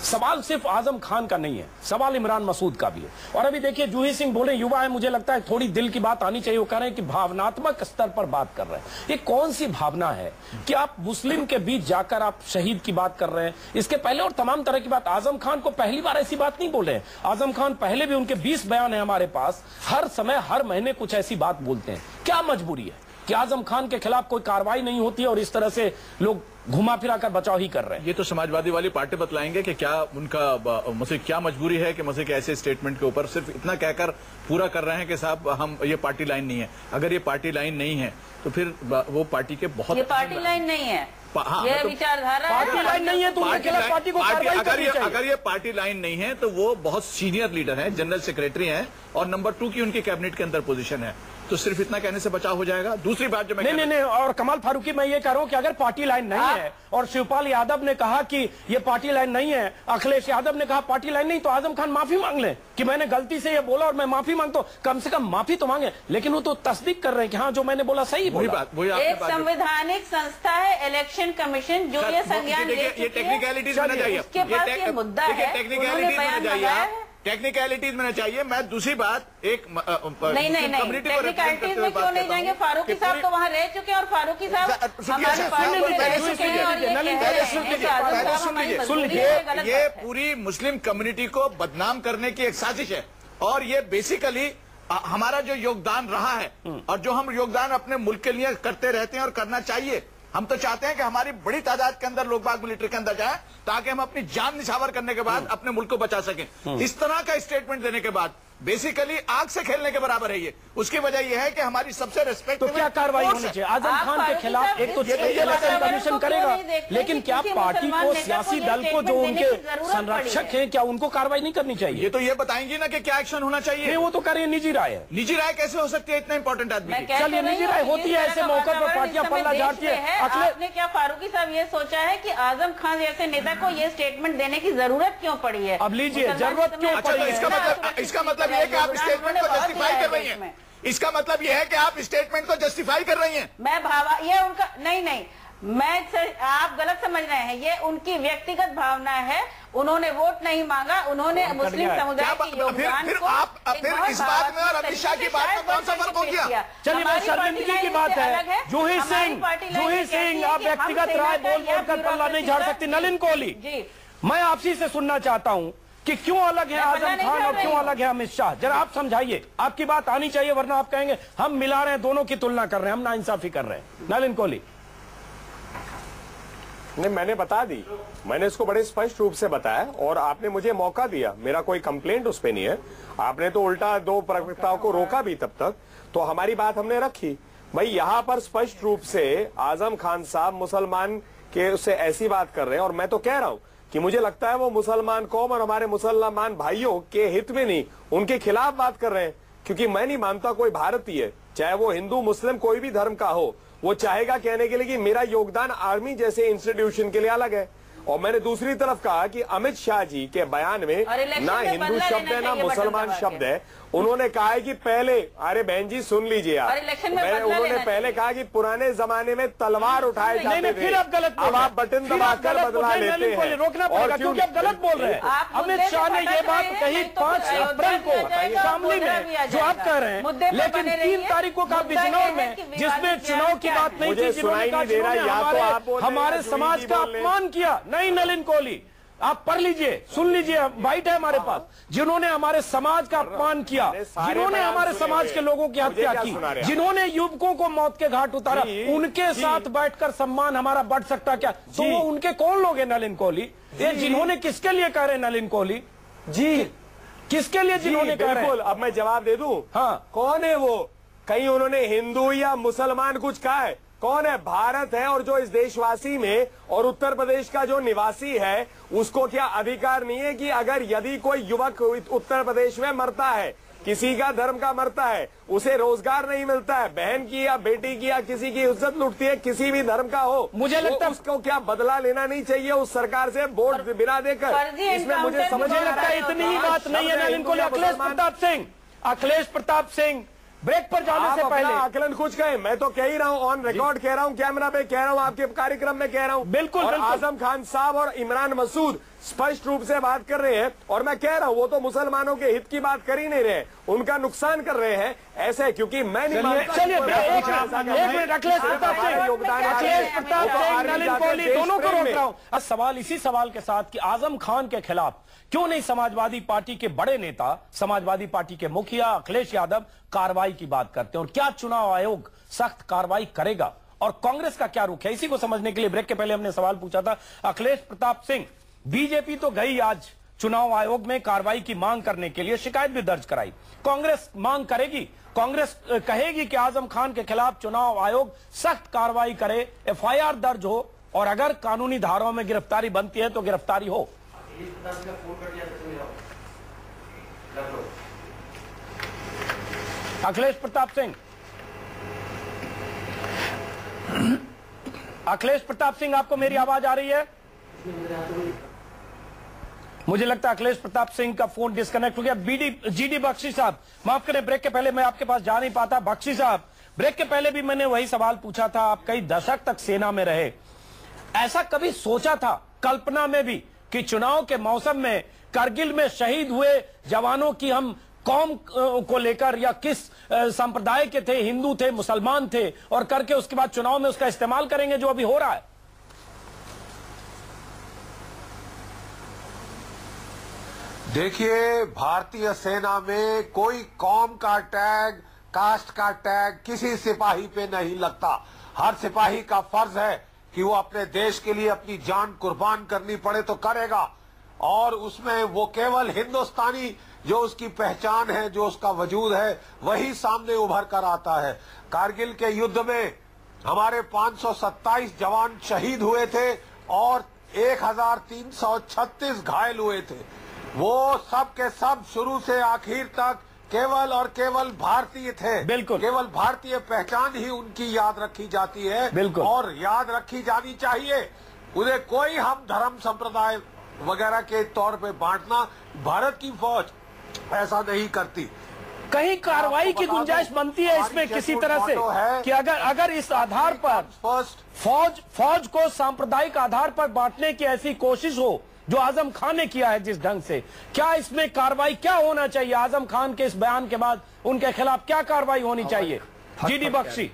सवाल सिर्फ आजम खान का नहीं है, सवाल इमरान मसूद का भी है। और अभी देखिए जूही सिंह बोले युवा है, मुझे लगता है थोड़ी दिल की बात आनी चाहिए। वो कह रहे हैं कि भावनात्मक स्तर पर बात कर रहे हैं। ये कौन सी भावना है कि आप मुस्लिम के बीच जाकर आप शहीद की बात कर रहे हैं? इसके पहले और तमाम तरह की बात, आजम खान को पहली बार ऐसी बात नहीं बोले हैं। आजम खान पहले भी, उनके 20 बयान है हमारे पास, हर समय हर महीने कुछ ऐसी बात बोलते हैं। क्या मजबूरी है कि आजम खान के खिलाफ कोई कार्रवाई नहीं होती है और इस तरह से लोग घुमा फिरा कर बचाव ही कर रहे हैं? ये तो समाजवादी वाली पार्टी बतलाएंगे कि क्या उनका मुझे क्या मजबूरी है कि मुझे ऐसे स्टेटमेंट के ऊपर सिर्फ इतना कहकर पूरा कर रहे हैं कि साहब हम ये पार्टी लाइन नहीं है। अगर ये पार्टी लाइन नहीं है तो फिर वो पार्टी के बहुत, ये पार्टी लाइन नहीं है, हाँ, ये विचारधारा पार्टी लाइन नहीं है तो उनके खिलाफ पार्टी को कार्रवाई करनी चाहिए। अगर ये पार्टी लाइन नहीं है तो वो बहुत सीनियर लीडर हैं, जनरल सेक्रेटरी हैं और नंबर 2 की उनकी कैबिनेट के अंदर पोजीशन है, तो सिर्फ इतना कहने से बचाव हो जाएगा। दूसरी बात जो मैं नहीं, और कमाल फारूकी मैं ये कह रहा हूं कि अगर पार्टी लाइन नहीं है और शिवपाल यादव ने कहा कि ये पार्टी लाइन नहीं है, अखिलेश यादव ने कहा पार्टी लाइन नहीं, तो आजम खान माफी मांग ले कि मैंने गलती से ये बोला और मैं माफी मांगता हूं। कम से कम माफी तो मांगे, लेकिन वो तो तस्दीक कर रहे हैं कि हाँ जो मैंने बोला सही बोला। एक संवैधानिक संस्था है इलेक्शन कमीशन, जो ये संज्ञान ले चुकी है। ये टेक्निकलिटीज में जाइए, उसके पास ये मुद्दा है, टेक्निकलिटीज में जाइए, टेक्निकलिटीज में चाहिए। मैं दूसरी बात एक नहीं टेक्निकलिटीज में क्यों नहीं जाएंगे? फारूकी साहब तो वहाँ रह चुके हैं और फारूकी साहब हमारी पार्टी में रह चुके हैं और सुन लीजिए, ये पूरी मुस्लिम कम्युनिटी को बदनाम करने की एक साजिश है और ये बेसिकली हमारा जो योगदान रहा है और जो हम योगदान अपने मुल्क के लिए करते रहते हैं और करना चाहिए। हम तो चाहते हैं कि हमारी बड़ी तादाद के अंदर लोग बाग मिलिट्री के अंदर जाएं ताकि हम अपनी जान निछावर करने के बाद अपने मुल्क को बचा सकें। इस तरह का स्टेटमेंट देने के बाद बेसिकली आग से खेलने के बराबर है ये। उसकी वजह यह है कि हमारी सबसे रेस्पेक्ट, तो क्या कार्रवाई होनी चाहिए आजम खान के खिलाफ? एक तो इलेक्शन कमीशन करेगा, लेकिन क्या पार्टी को, सियासी दल को जो उनके संरक्षक हैं, क्या उनको कार्रवाई नहीं करनी चाहिए? ये तो ये बताएंगी ना कि क्या एक्शन होना चाहिए। वो तो करिए, निजी राय है। निजी राय कैसे हो सकती है इतना इंपॉर्टेंट आदमी की? चलिए निजी राय होती है, ऐसे मौके पर पार्टियां पल्ला झाड़ती है। आपने क्या फारूकी साहब ये सोचा है कि आजम खान जैसे नेता को ये स्टेटमेंट देने की जरूरत क्यों पड़ी है? अब लीजिए, जरूरत क्यों पड़ी है? इसका मतलब ये कि आप स्टेटमेंट को जस्टिफाई कर रही हैं। इसका मतलब यह है कि आप स्टेटमेंट को जस्टिफाई कर रही हैं। मैं भावा, ये उनका नहीं, आप गलत समझ रहे हैं। ये उनकी व्यक्तिगत भावना है, उन्होंने वोट नहीं मांगा, उन्होंने मुस्लिम समुदाय के योगदान फिर इस बात में और अमित शाह की बात में कौन सा फर्क हो गया? चलिए मैं शर्मिंदगी की बात है। जूही सिंह आप व्यक्तिगत राय बोल कर पल्ला नहीं झाड़ सकती। नलिन कोहली, मैं आपसी से सुनना चाहता हूं कि क्यों अलग है आजम खान और क्यों अलग है अमित शाह? जरा आप समझाइए, आपकी बात आनी चाहिए, वरना आप कहेंगे हम मिला रहे हैं, दोनों की तुलना कर रहे हैं, हम नाइंसाफी कर रहे हैं। नलिन कोहली, नहीं, मैंने बता दी, मैंने इसको बड़े स्पष्ट रूप से बताया और आपने मुझे मौका दिया। मेरा कोई कंप्लेंट उस पे नहीं है। आपने तो उल्टा 2 प्रवक्ताओं को रोका भी तब तक, तो हमारी बात हमने रखी। भाई यहाँ पर स्पष्ट रूप से आजम खान साहब मुसलमान के उससे ऐसी बात कर रहे हैं और मैं तो कह रहा हूं कि मुझे लगता है वो मुसलमान कौम और हमारे मुसलमान भाइयों के हित में नहीं, उनके खिलाफ बात कर रहे हैं। क्योंकि मैं नहीं मानता कोई भारतीय, चाहे वो हिंदू मुस्लिम कोई भी धर्म का हो, वो चाहेगा कहने के लिए कि मेरा योगदान आर्मी जैसे इंस्टीट्यूशन के लिए अलग है। और मैंने दूसरी तरफ कहा कि अमित शाह जी के बयान में ना हिंदू शब्द है ना मुसलमान शब्द है। उन्होंने कहा है कि पहले, अरे बहन जी सुन लीजिए आप, उन्होंने पहले कहा कि पुराने जमाने में तलवार उठाए जाते थे, अब आप बटन दबाकर बदला लेते हैं। रोकना पड़ेगा क्योंकि आप गलत बोल रहे हैं। अमित शाह ने ये बात कही 5 अप्रैल को शामली में, जो आप कह रहे हैं, लेकिन 3 तारीख को कहा बिजनौर में, जिसमें चुनाव की बात नहीं थी, सुनाई नहीं दे रहा, या तो आप हमारे समाज का अपमान किया। नहीं नलिन कोहली, आप पढ़ लीजिए, सुन लीजिए, बाइट है हमारे पास। जिन्होंने हमारे समाज का अपमान किया, जिन्होंने हमारे समाज के लोगों की हत्या की, जिन्होंने युवकों को मौत के घाट उतारा, उनके साथ बैठकर सम्मान हमारा बढ़ सकता क्या? तो वो उनके कौन लोग हैं नलिन कोहली? ये जिन्होंने किसके लिए कह रहे हैं नलिन कोहली जी? किसके लिए जिन्होंने कह रहे हैं? अब मैं जवाब दे दूं। हाँ, कौन है वो? कहीं उन्होंने हिंदू या मुसलमान कुछ कहा है? कौन है? भारत है। और जो इस देशवासी में और उत्तर प्रदेश का जो निवासी है, उसको क्या अधिकार नहीं है कि अगर यदि कोई युवक उत्तर प्रदेश में मरता है, किसी का धर्म का मरता है, उसे रोजगार नहीं मिलता है, बहन की या बेटी की या किसी की इज्जत लुटती है, किसी भी धर्म का हो, मुझे लगता है उसको क्या बदला लेना नहीं चाहिए उस सरकार से वोट बिना देकर? इसमें मुझे समझ लगता है इतनी ही बात नहीं है नलिन कोहली। अखिलेश प्रताप सिंह ब्रेक पर जाने से पहले आकलन कुछ कहें, मैं तो कह ही रहा हूं, ऑन रिकॉर्ड कह रहा हूं, कैमरा पे कह रहा हूं, आपके कार्यक्रम में कह रहा हूं। बिल्कुल, और बिल्कुल। आजम खान साहब और इमरान मसूद स्पष्ट रूप से बात कर रहे हैं, और मैं कह रहा हूं वो तो मुसलमानों के हित की बात कर ही नहीं रहे, उनका नुकसान कर रहे हैं ऐसे, क्योंकि मैं नहीं मानता। चलिए एक मिनट, अखिलेश प्रताप सिंह, नलिन कोहली दोनों को रोक रहा हूं। सवाल इसी सवाल के साथ कि आजम खान के खिलाफ क्यों नहीं समाजवादी पार्टी के बड़े नेता, समाजवादी पार्टी के मुखिया अखिलेश यादव कार्रवाई की बात करते हैं, और क्या चुनाव आयोग सख्त कार्रवाई करेगा और कांग्रेस का क्या रुख है? इसी को समझने के लिए ब्रेक के पहले हमने सवाल पूछा था। अखिलेश प्रताप सिंह, बीजेपी तो गई आज चुनाव आयोग में कार्रवाई की मांग करने के लिए, शिकायत भी दर्ज कराई। कांग्रेस मांग करेगी, कांग्रेस कहेगी कि आजम खान के खिलाफ चुनाव आयोग सख्त कार्रवाई करे, एफआईआर दर्ज हो, और अगर कानूनी धाराओं में गिरफ्तारी बनती है तो गिरफ्तारी हो। अखिलेश प्रताप सिंह, अखिलेश प्रताप सिंह, आपको मेरी आवाज आ रही है? मुझे लगता है अखिलेश प्रताप सिंह का फोन डिस्कनेक्ट हो गया। जीडी बख्शी साहब, माफ करें, ब्रेक के पहले मैं आपके पास जा नहीं पाता। बख्शी साहब, ब्रेक के पहले भी मैंने वही सवाल पूछा था, आप कई दशक तक सेना में रहे, ऐसा कभी सोचा था कल्पना में भी कि चुनाव के मौसम में करगिल में शहीद हुए जवानों की हम कौम को लेकर, या किस संप्रदाय के थे, हिंदू थे, मुसलमान थे, और करके उसके बाद चुनाव में उसका इस्तेमाल करेंगे जो अभी हो रहा है? देखिए, भारतीय सेना में कोई कौम का टैग, कास्ट का टैग किसी सिपाही पे नहीं लगता। हर सिपाही का फर्ज है कि वो अपने देश के लिए अपनी जान कुर्बान करनी पड़े तो करेगा, और उसमें वो केवल हिंदुस्तानी जो उसकी पहचान है, जो उसका वजूद है, वही सामने उभर कर आता है। कारगिल के युद्ध में हमारे 527 जवान शहीद हुए थे और 1336 घायल हुए थे। वो सब के सब शुरू से आखिर तक केवल और केवल भारतीय थे। बिल्कुल, केवल भारतीय पहचान ही उनकी याद रखी जाती है। बिल्कुल, और याद रखी जानी चाहिए। उन्हें कोई हम धर्म संप्रदाय वगैरह के तौर पे बांटना, भारत की फौज ऐसा नहीं करती। कहीं कार्रवाई की गुंजाइश बनती है इसमें किसी तरह से कि अगर इस आधार पर फौज को सांप्रदायिक आधार पर बांटने की ऐसी कोशिश हो जो आजम खान ने किया है जिस ढंग से, क्या इसमें कार्रवाई क्या होना चाहिए? आजम खान के इस बयान के बाद उनके खिलाफ क्या कार्रवाई होनी चाहिए? जीडी बख्शी।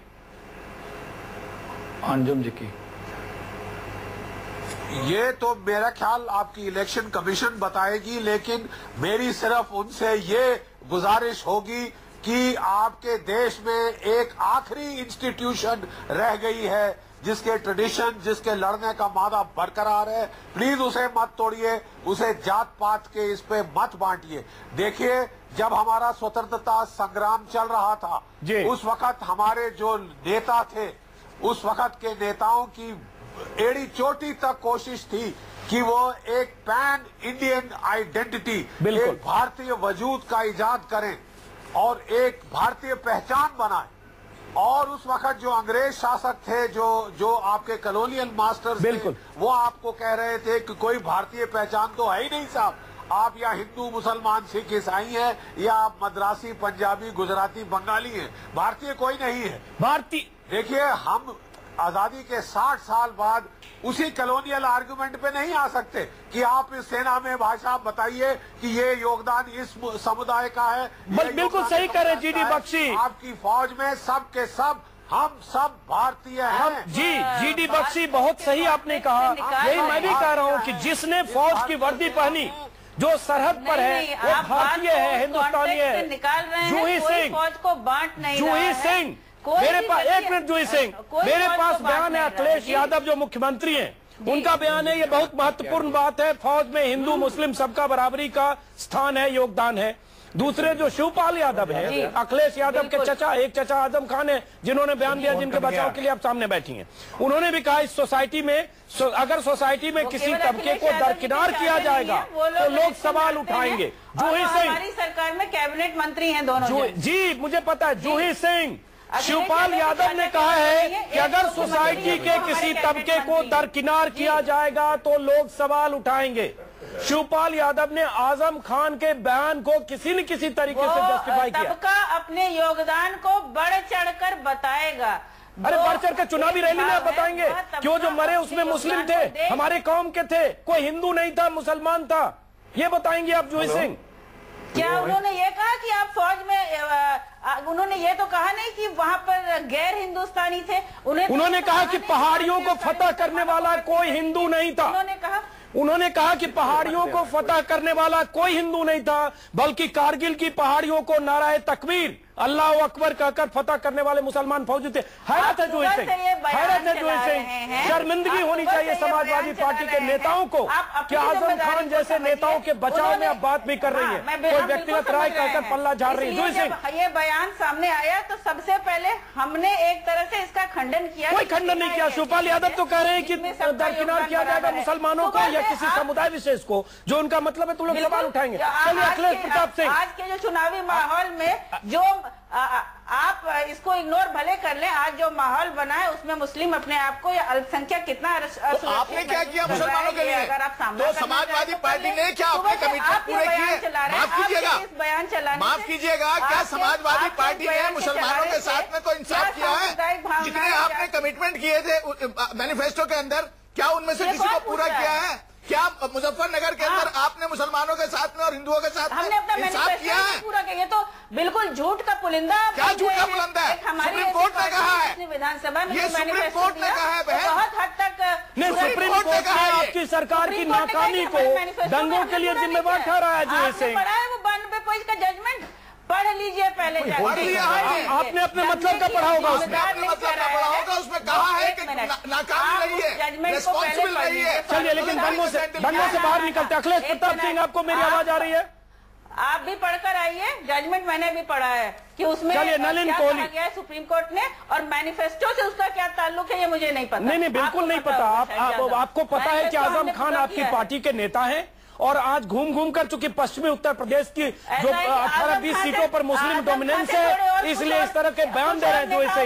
अंजुम जी की ये तो मेरा ख्याल आपकी इलेक्शन कमीशन बताएगी, लेकिन मेरी सिर्फ उनसे ये गुजारिश होगी कि आपके देश में एक आखिरी इंस्टीट्यूशन रह गई है जिसके ट्रेडिशन, जिसके लड़ने का मादा बरकरार है, प्लीज उसे मत तोड़िए, उसे जात पात के इस पे मत बांटिए। देखिए, जब हमारा स्वतंत्रता संग्राम चल रहा था, उस वक्त हमारे जो नेता थे, उस वक्त के नेताओं की एड़ी चोटी तक कोशिश थी कि वो एक पैन इंडियन आइडेंटिटी, एक भारतीय वजूद का इजाद करें और एक भारतीय पहचान बनाएं। और उस वक्त जो अंग्रेज शासक थे, जो आपके कॉलोनियल मास्टर्स थे, वो आपको कह रहे थे कि कोई भारतीय पहचान तो है ही नहीं साहब, आप या हिंदू, मुसलमान, सिख, ईसाई हैं, या आप मद्रासी, पंजाबी, गुजराती, बंगाली हैं, भारतीय कोई नहीं है। भारतीय देखिए, हम आजादी के 60 साल बाद उसी कॉलोनियल आर्गुमेंट पे नहीं आ सकते कि आप इस सेना में भाषा बताइए कि ये योगदान इस समुदाय का है। बिल्कुल सही कह रहे जीडी बख्शी। आपकी फौज में सब के सब हम सब भारतीय हैं। जीडी बख्शी, बहुत सही आपने कहा। यही मैं भी कह रहा हूँ कि जिसने फौज की वर्दी पहनी, जो सरहद पर है, वो भारतीय है, हिंदुस्तानी है। जूही सिंह, फौज को बांट नहीं, जूही सिंह, मेरे पास एक मिनट, जूही सिंह, मेरे पास बयान है अखिलेश यादव जो मुख्यमंत्री हैं, उनका बयान है। ये बहुत महत्वपूर्ण बात है। फौज में हिंदू मुस्लिम सबका बराबरी का स्थान है, योगदान है। दूसरे जो शिवपाल यादव है, अखिलेश यादव के चचा, एक चचा आजम खान है जिन्होंने बयान दिया, जिनके बचाव के लिए आप सामने बैठी हैं, उन्होंने भी कहा इस सोसाइटी में, अगर सोसाइटी में किसी तबके को दरकिनार किया जाएगा तो लोग सवाल उठाएंगे। जूही सिंह, हमारी सरकार में कैबिनेट मंत्री हैं दोनों। जी, मुझे पता है। जूही सिंह, शिवपाल यादव ने कहा है कि अगर सोसाइटी के किसी तबके को दरकिनार किया जाएगा तो लोग सवाल उठाएंगे। शिवपाल यादव ने आजम खान के बयान को किसी न किसी तरीके से जस्टिफाई किया। सबका अपने योगदान को बढ़ चढ़कर बताएगा। अरे बढ़ चढ़ कर चुनावी रैली में आप बताएंगे क्यों जो मरे उसमें मुस्लिम थे, हमारे कौम के थे, कोई हिंदू नहीं था, मुसलमान था, ये बताएंगे आप जूही सिंह? क्या उन्होंने ये कहा कि आप फौज में, उन्होंने ये तो कहा नहीं कि वहाँ पर गैर हिंदुस्तानी थे। उन्होंने कहा कि पहाड़ियों को फतह करने वाला कोई हिंदू नहीं था। उन्होंने कहा कि पहाड़ियों को फतह करने वाला कोई हिंदू नहीं था, बल्कि कारगिल की पहाड़ियों को नाराए तकबीर अल्लाह अकबर कहकर फतह करने वाले मुसलमान फौजी थे। हैरत है जूही सिंह, हैरत है जूही सिंह। शर्मिंदगी होनी चाहिए समाजवादी पार्टी के नेताओं को कि आजम खान जैसे नेताओं के बचाव में आप बात भी कर रही है, कोई व्यक्तिगत राय कहकर पल्ला झाड़ रही है। जूही सिंह, ये बयान सामने आया तो सबसे पहले हमने एक तरह से इसका खंडन किया। कोई खंडन नहीं किया। शिवपाल यादव तो कह रहे हैं कि दरकिनार किया जाएगा मुसलमानों को या किसी समुदाय विशेष को, जो उनका मतलब है तुम लोग सवाल उठाएंगे। चलिए अखिलेश प्रताप सिंह, आज के जो चुनावी माहौल में जो आप इसको इग्नोर भले कर लें, आज जो माहौल बना है उसमें मुस्लिम अपने आप को या अल्पसंख्यक कितना तो आपने क्या किया मुसलमानों के लिए? अगर आप सामने तो समाजवादी पार्टी ने क्या अपने कमिटमेंट पूरे किए? माफ कीजिएगा, बयान चलाने, माफ कीजिएगा, क्या समाजवादी पार्टी ने मुसलमानों के साथ में कोई इंसाफ किया है? जितने आपने कमिटमेंट किए थे मैनिफेस्टो के अंदर, क्या उनमें से किसी को पूरा किया है? क्या मुजफ्फरनगर के अंदर आपने मुसलमानों के साथ में और हिंदुओं के साथ हमने अपना इंसाफ किया है? पूरा किया? ये तो बिल्कुल झूठ का पुलिंदा। क्या झूठ का पुलिंदा है? सुप्रीम कोर्ट ने कहा है, विधानसभा में ये सुप्रीम कोर्ट ने कहा है बहन, बहुत हद तक नहीं, सुप्रीम कोर्ट ने आपकी सरकार की नाकामी को दंगों के लिए जिम्मेवार ठहराया। जूही सिंह, पढ़ा है वो 92 पेज का जजमेंट, पढ़ लीजिए पहले। आपने अपने मतलब का पढ़ा होगा, उसमें अपने मतलब का पढ़ा होगा, उसमें कहा है कि नाकामी रही है, रिस्पॉन्सिबल रही है। चलिए, लेकिन दंगों से बाहर निकलते। अखिलेश प्रताप सिंह, आपको मेरी आवाज आ रही है? आप भी पढ़कर आइए, जजमेंट मैंने भी पढ़ा है कि उसमें नलिन क्या कोहली कहा गया है सुप्रीम कोर्ट ने, और मैनिफेस्टो से उसका क्या ताल्लुक है ये मुझे नहीं पता। नहीं, बिल्कुल नहीं पता। आपको पता है कि आजम खान आपकी पार्टी के नेता हैं और आज घूम घूम कर, चूंकि पश्चिमी उत्तर प्रदेश की जो 18-20 सीटों पर मुस्लिम डोमिनेंस है, इसलिए इस तरह के बयान दे रहे हैं। जूही सिंह,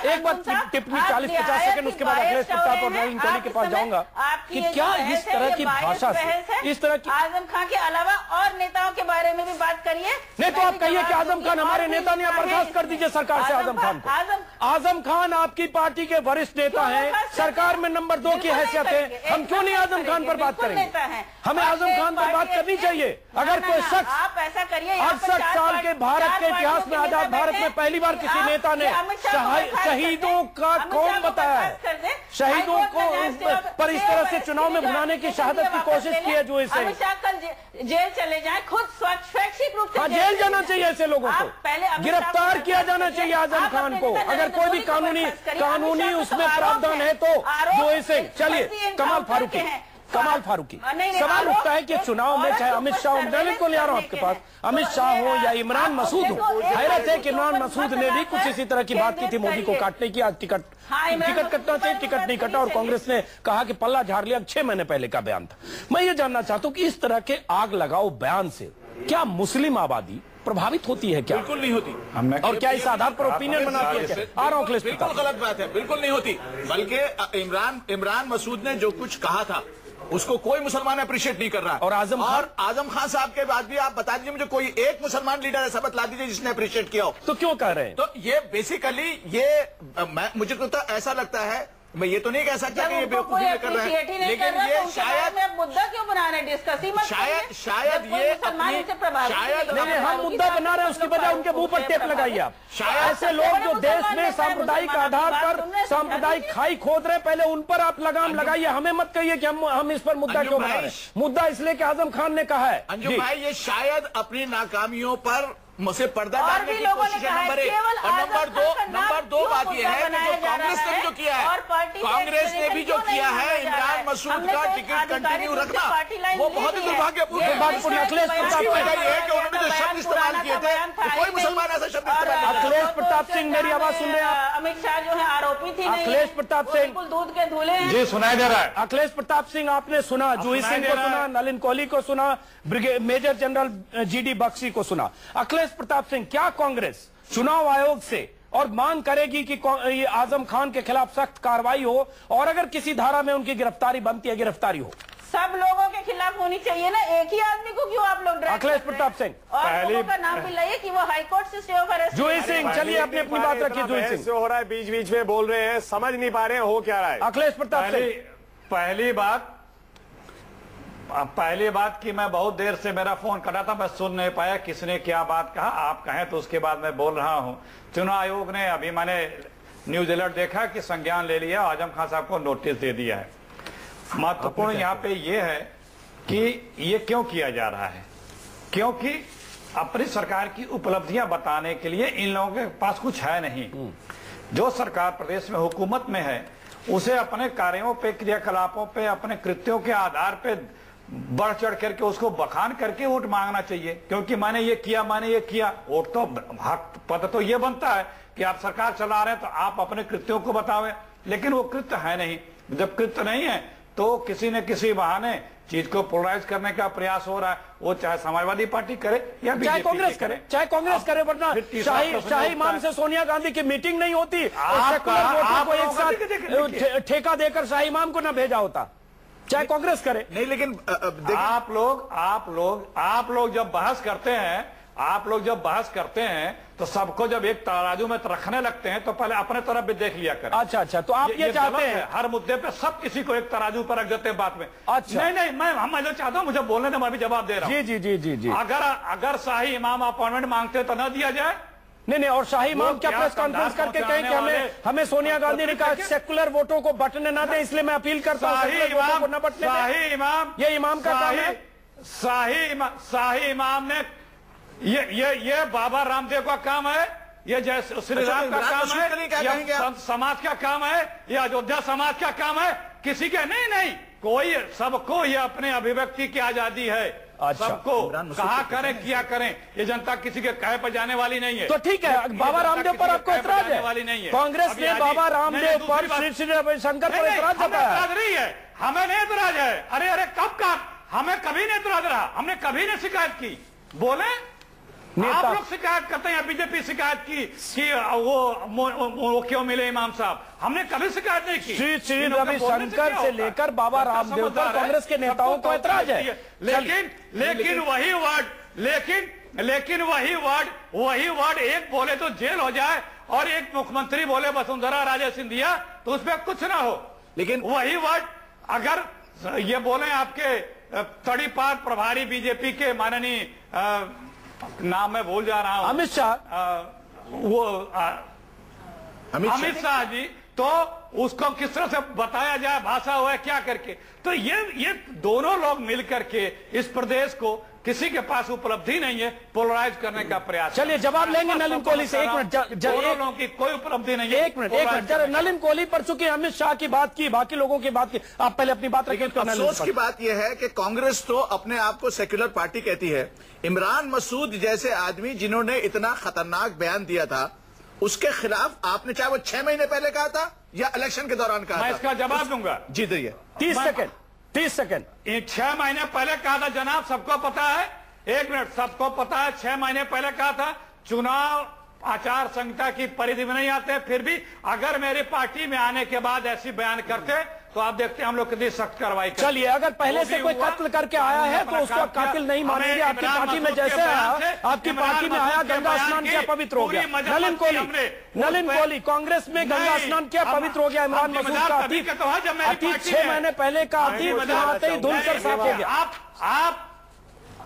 एक बार टिप्पणी 40-50 सेकंड, उसके बाद अखिलेश प्रताप और नलिन कोहली के पास जाऊंगा कि क्या इस तरह की भाषा से, इस तरह की आजम खान के अलावा और नेताओं के बारे में भी बात करिए। नहीं तो आप कहिए कि आजम खान हमारे नेता ने, बर्खास्त कर दीजिए सरकार से आजम खान को। आजम खान आपकी पार्टी के वरिष्ठ नेता हैं, सरकार में नंबर 2 की हैसियत है, हम क्यों नहीं आजम खान पर बात करेंगे? हमें आजम खान पर बात करनी चाहिए। अगर कोई शख्स, आप ऐसा करिए, 68 साल के भारत के इतिहास में, आजाद भारत में पहली बार किसी नेता ने शहीदों का कौन बताया है, शहीदों को पर इस तरह से चुनाव में भुनाने की शहादत की कोशिश की है। जूही सिंह, अमित शाह कल जेल चले जाए, खुद स्वैच्छिक रूप से जेल जाना चाहिए ऐसे लोगों को, गिरफ्तार किया जाना चाहिए आजम खान को। अगर कोई भी कानूनी उसमें प्रावधान है तो। जूही सिंह, चलिए कमाल फारूकी, सवाल उठता है कि चुनाव में चाहे अमित शाह हो, मैं को ले आ रहा हूं आपके पास, अमित शाह हो या इमरान मसूद हो, हैरत है कि इमरान मसूद ने भी कुछ इसी तरह की बात की थी मोदी को काटने की। आज टिकट कटना चाहिए, टिकट नहीं कटा और कांग्रेस ने कहा कि पल्ला झाड़ लिया। 6 महीने पहले का बयान था। मैं ये जानना चाहता हूं कि इस तरह के आग लगाओ बयान से क्या मुस्लिम आबादी प्रभावित होती है? क्या बिल्कुल नहीं होती। और क्या इस आधार पर ओपिनियन बनाती है? आ रहा हूं अखिलेश, बिल्कुल गलत बात है, बिल्कुल नहीं होती। बल्कि इमरान मसूद ने जो कुछ कहा था उसको कोई मुसलमान अप्रिशिएट नहीं कर रहा। और आजम खान साहब के बाद भी आप बता दीजिए मुझे कोई एक मुसलमान लीडर ऐसा बतला दीजिए जिसने अप्रिशिएट किया हो। तो क्यों कह रहे हैं? तो ये बेसिकली मुझे तो ऐसा लगता है, मैं ये तो नहीं कह सकता कि ये बेवकूफी में कर रहे हैं, लेकिन ये शायद मुद्दा क्यों बना रहे हैं, डिस्कस ही मत शायद ये शायद हम मुद्दा बना रहे हैं, उसकी वजह उनके मुंह पर टेप लगाइए आप। शायद ऐसे लोग जो देश में सांप्रदायिक आधार पर सांप्रदायिक खाई खोद रहे, पहले उन पर आप लगाम लगाइए। हमें मत कहिए कि हम इस पर मुद्दा क्यों बना रहे हैं। मुद्दा इसलिए कि आजम खान ने कहा है। अंजुम भाई, ये शायद अपनी नाकामियों पर मुझे पर्दा डालने की कोशिश है, नंबर 1। और नंबर दो बात यह है कि जो कांग्रेस ने भी जो किया है, कांग्रेस ने भी जो किया है इमरान मसूद का टिकट कंटिन्यू रखना, वो बहुत ही दुर्भाग्यपूर्ण है। अखिलेश उन्होंने जो शब्द इस्तेमाल किए थे, कोई मुसलमान ऐसा शब्द इस्तेमाल। अखिलेश प्रताप सिंह, मेरी आवाज सुन रहे हैं आप? अमित शाह जो है आरोपी थी, अखिलेश प्रताप सिंह दूध के धूले जी सुनाई दे रहा है। अखिलेश प्रताप सिंह, आपने सुना, जूही सिंह को सुना, नलिन कोहली को सुना, मेजर जनरल GD बख्शी को सुना। अखिलेश प्रताप सिंह, क्या कांग्रेस चुनाव आयोग से और मांग करेगी कि आजम खान के खिलाफ सख्त कार्रवाई हो और अगर किसी धारा में उनकी गिरफ्तारी बनती है, गिरफ्तारी हो? सब लोगों के खिलाफ होनी चाहिए ना, एक ही आदमी को क्यों आप लोग ड्रैग अखिलेश करते हैं? प्रताप सिंह, और लोगों का नाम भी लाइए कि वो हाईकोर्ट से स्टे ऑफ अरेस्ट। जूही सिंह, चलिए अपनी अपनी बात रखिए। जूही सिंह हो रहा है, बीच बीच में बोल रहे हैं, समझ नहीं पा रहे हैं हो क्या रहा है। अखिलेश प्रताप सिंह, पहली बात कि मैं बहुत देर से मेरा फोन कटा था, मैं सुन नहीं पाया किसने क्या बात कहा। आप कहें तो उसके बाद मैं बोल रहा हूं। चुनाव आयोग ने, अभी मैंने न्यूज अलर्ट देखा कि संज्ञान ले लिया, आजम खान साहब को नोटिस दे दिया है। महत्वपूर्ण यहाँ पे ये है कि ये क्यों किया जा रहा है, क्योंकि अपनी सरकार की उपलब्धियां बताने के लिए इन लोगों के पास कुछ है नहीं। जो सरकार प्रदेश में हुकूमत में है उसे अपने कार्यों पे, क्रियाकलापों पे, अपने कृत्यों के आधार पे बढ़ चढ़ करके उसको बखान करके वोट मांगना चाहिए, क्योंकि मैंने ये किया, मैंने ये किया। वोट तो हक पद तो ये बनता है कि आप सरकार चला रहे हैं तो आप अपने कृत्यों को बतावें, लेकिन वो कृत्य है नहीं। जब कृत्य नहीं है तो किसी न किसी बहाने चीज को पोलराइज करने का प्रयास हो रहा है, वो चाहे समाजवादी पार्टी करे या चाहे कांग्रेस करे, चाहे कांग्रेस करे, वरना शाही इमाम से सोनिया गांधी की मीटिंग नहीं होती और सेकुलर वोटों को एक साथ ठेका देकर शाही इमाम को न भेजा होता, चाहे कांग्रेस करे। नहीं, लेकिन आप लोग जब बहस करते हैं तो सबको जब एक तराजू में रखने लगते हैं तो पहले अपने तरफ भी देख लिया करें। अच्छा, तो आप ये चाहते हैं हर मुद्दे पे सब किसी को एक तराजू पर रख देते हैं बात में। अच्छा, नहीं, मैं जो चाहता हूं, मुझे बोलने दे, मैं भी जवाब दे रहा हूं। जी। अगर शाही इमाम अपॉइंटमेंट मांगते तो न दिया जाए। नहीं, और शाही इमाम क्या प्रेस कॉन्फ्रेंस करके कहें कि हमें सोनिया गांधी ने कहा सेकुलर वोटों को बटने ना दे, इसलिए मैं अपील करता हूं शाही इमाम, ये इमाम का काम है। शाही इमाम ने ये बाबा रामदेव का काम है, ये जैसे श्री राम का काम है, या समाज का काम है, या अयोध्या समाज का काम है, किसी के नहीं, कोई सबको ये अपने अभिव्यक्ति की आजादी है। अच्छा, सबको कहा करें, किया करें, ये जनता किसी के कहे पर जाने वाली नहीं है। तो ठीक है, बाबा रामदेव पर आपको एतराज है? वाली नहीं है। कांग्रेस ने बाबा रामदेव पर श्री रविशंकर पर एतराज जताया नहीं है। हमें नहीं एतराज है। अरे कब का, हमें कभी नहीं एतराज रहा, हमने कभी नहीं शिकायत की। बोले आप लोग शिकायत करते हैं, बीजेपी शिकायत की कि वो क्यों मिले इमाम साहब, हमने कभी शिकायत नहीं की। श्री रविशंकर से लेकर बाबा रामदेव पर कांग्रेस के नेताओं को एतराज है। लेकिन वही वर्ड एक बोले तो जेल हो जाए और एक मुख्यमंत्री बोले वसुंधरा राजे सिंधिया तो उसमें कुछ ना हो। लेकिन वही वर्ड अगर ये बोले आपके तड़ीपार प्रभारी बीजेपी के माननीय नाम मैं भूल जा रहा हूं, अमित शाह, अमित शाह जी, तो उसको किस तरह से बताया जाए, भाषा हुआ क्या करके। तो ये दोनों लोग मिलकर के इस प्रदेश को, किसी के पास उपलब्धि नहीं है, पोलराइज करने का प्रयास। चलिए जवाब लेंगे नलिन कोहली से। एक मिनट, दोनों की कोई उपलब्धि नहीं है। एक मिनट, नलिन कोहली पर चूंकि अमित शाह की बात की, बाकी लोगों की बात की, आप पहले अपनी बात रखिए। अफसोस की बात यह है कि कांग्रेस तो अपने आप को सेक्युलर पार्टी कहती है। इमरान मसूद जैसे आदमी जिन्होंने इतना खतरनाक बयान दिया था, उसके खिलाफ आपने चाहे वो 6 महीने पहले कहा था या इलेक्शन के दौरान कहा था। मैं इसका जवाब दूंगा। जी दिए 30 सेकंड। 6 महीने पहले कहा था जनाब, सबको पता है। 1 मिनट, सबको पता है 6 महीने पहले कहा था। चुनाव आचार संहिता की परिधि में नहीं आते, फिर भी अगर मेरी पार्टी में आने के बाद ऐसी बयान करते तो आप देखते हैं हम लोग कितनी सख्त कार्रवाई करते। चलिए, अगर पहले से कोई कत्ल करके आया है तो उसको कातिल नहीं मानेंगे। आपकी पार्टी में जैसे आया, आपकी पार्टी में आया, गंगा स्नान किया, पवित्र हो गया। नलिन कोहली कांग्रेस में गंगा स्नान किया, पवित्र हो गया। इमरान मसूद का अतीत 6 महीने पहले का अतीत आते ही धुलकर साफ हो गया। आप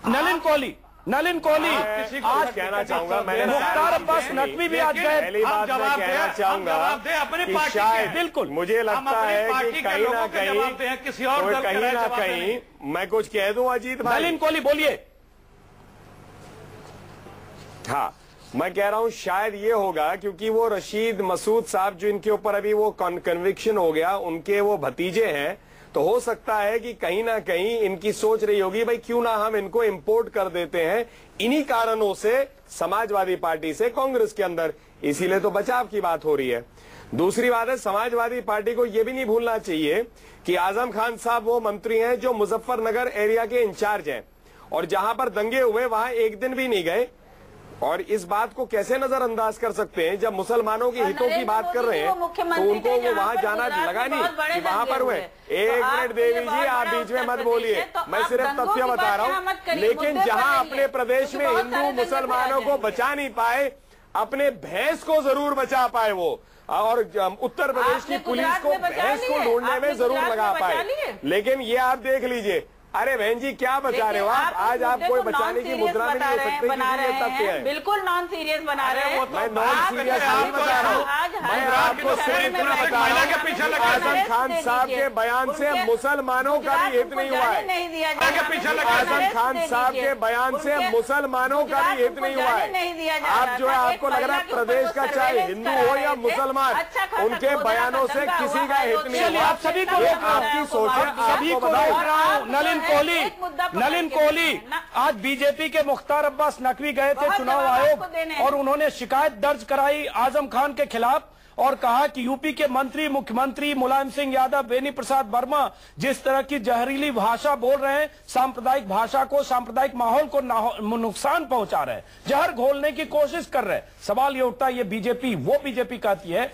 नलिन कोहली आज कहना चाहूंगा, मैंने मुख्तार अब्बास नकवी भी आज गए। पहली बात मैं कहना चाहूंगा कि शायद बिल्कुल मुझे लगता है कि कहीं ना कहीं मैं कुछ कह दूं अजीत भाई। नलिन कोहली बोलिए। हाँ, मैं कह रहा हूं शायद ये होगा क्योंकि वो रशीद मसूद साहब जो इनके ऊपर अभी वो कन्विक्शन हो गया, उनके वो भतीजे हैं, तो हो सकता है कि कहीं ना कहीं इनकी सोच रही होगी भाई क्यों ना हम इनको इंपोर्ट कर देते हैं। इन्हीं कारणों से समाजवादी पार्टी से कांग्रेस के अंदर, इसीलिए तो बचाव की बात हो रही है। दूसरी बात है, समाजवादी पार्टी को यह भी नहीं भूलना चाहिए कि आजम खान साहब वो मंत्री हैं जो मुजफ्फरनगर एरिया के इंचार्ज हैं, और जहां पर दंगे हुए वहां एक दिन भी नहीं गए। और इस बात को कैसे नजरअंदाज कर सकते हैं जब मुसलमानों के हितों की बात कर रहे हैं तो उनको वो वहाँ जाना लगा नहीं कि वहाँ पर हुए। एक मिनट देवी जी, आप बीच में मत बोलिए, मैं सिर्फ तथ्य बता रहा हूँ। लेकिन जहाँ अपने प्रदेश में हिंदू मुसलमानों को बचा नहीं पाए, अपने भैंस को जरूर बचा पाए वो, और उत्तर प्रदेश की पुलिस को भैंस को ढूंढने में जरूर लगा पाए। लेकिन ये आप देख लीजिए, अरे बहन जी क्या बचा रहे हो आप? आज आप कोई बचाने की मुद्रा में नहीं हो सकते, ये तथ्य है। बिल्कुल नॉन सीरियस बना रहे हैं। मैं नॉन सीरियस नहीं बता रहा हूँ, मैं आपको सिर्फ इतना बता रहा हूँ, आजम खान साहब के बयान से मुसलमानों का भी हित नहीं हुआ है। आजम खान साहब के बयान से मुसलमानों का भी हित नहीं हुआ है। आप जो है, आपको लग रहा है प्रदेश का चाहे हिंदू हो या मुसलमान, उनके बयानों से किसी का हित नहीं हुआ। आप सभी को आपकी सोच है, सभी को रोक रहा हूँ। नलिन कोहली आज बीजेपी के मुख्तार अब्बास नकवी गए थे चुनाव आयोग और उन्होंने शिकायत दर्ज कराई आजम खान के खिलाफ और कहा कि यूपी के मंत्री, मुख्यमंत्री मुलायम सिंह यादव, बेनी प्रसाद वर्मा जिस तरह की जहरीली भाषा बोल रहे हैं, सांप्रदायिक भाषा को, सांप्रदायिक माहौल को नुकसान पहुंचा रहे हैं, जहर घोलने की कोशिश कर रहे हैं। सवाल ये उठता है, ये बीजेपी वो बीजेपी कहती है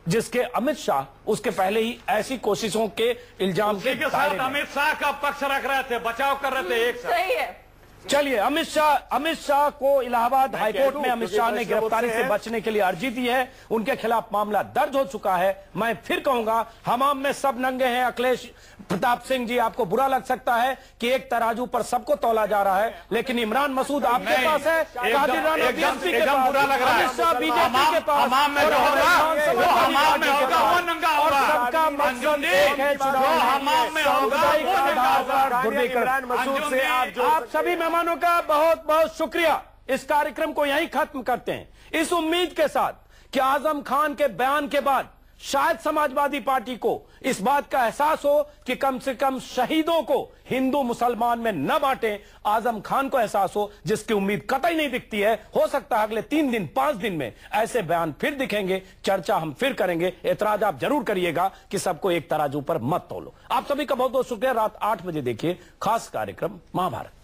जिसके अमित शाह उसके पहले ही ऐसी कोशिशों के इल्जाम के साथ अमित शाह का पक्ष रख रहे थे, बचाव कर रहे थे। एक सही है। चलिए, अमित शाह को इलाहाबाद हाईकोर्ट में अमित शाह ने गिरफ्तारी से बचने के लिए अर्जी दी है, उनके खिलाफ मामला दर्ज हो चुका है। मैं फिर कहूंगा, हमाम में सब नंगे हैं। अखिलेश प्रताप सिंह जी, आपको बुरा लग सकता है कि एक तराजू पर सबको तौला जा रहा है, लेकिन इमरान मसूद आपके पास है, कादिर राना बीएसपी के पास, अमित शाह बीजेपी के पास, और सबका मकसद एक है, इमरान मसूद से आप सभी मेहमानों का बहुत बहुत शुक्रिया। इस कार्यक्रम को यहीं खत्म करते हैं, इस उम्मीद के साथ कि आजम खान के बयान के बाद शायद समाजवादी पार्टी को इस बात का एहसास हो कि कम से कम शहीदों को हिंदू मुसलमान में न बांटें। आजम खान को एहसास हो, जिसकी उम्मीद कतई नहीं दिखती है। हो सकता है अगले 3 दिन 5 दिन में ऐसे बयान फिर दिखेंगे, चर्चा हम फिर करेंगे। एतराज आप जरूर करिएगा कि सबको एक तराजू पर मत तोलो। आप सभी का बहुत बहुत शुक्रिया। रात 8 बजे देखिए खास कार्यक्रम महाभारत।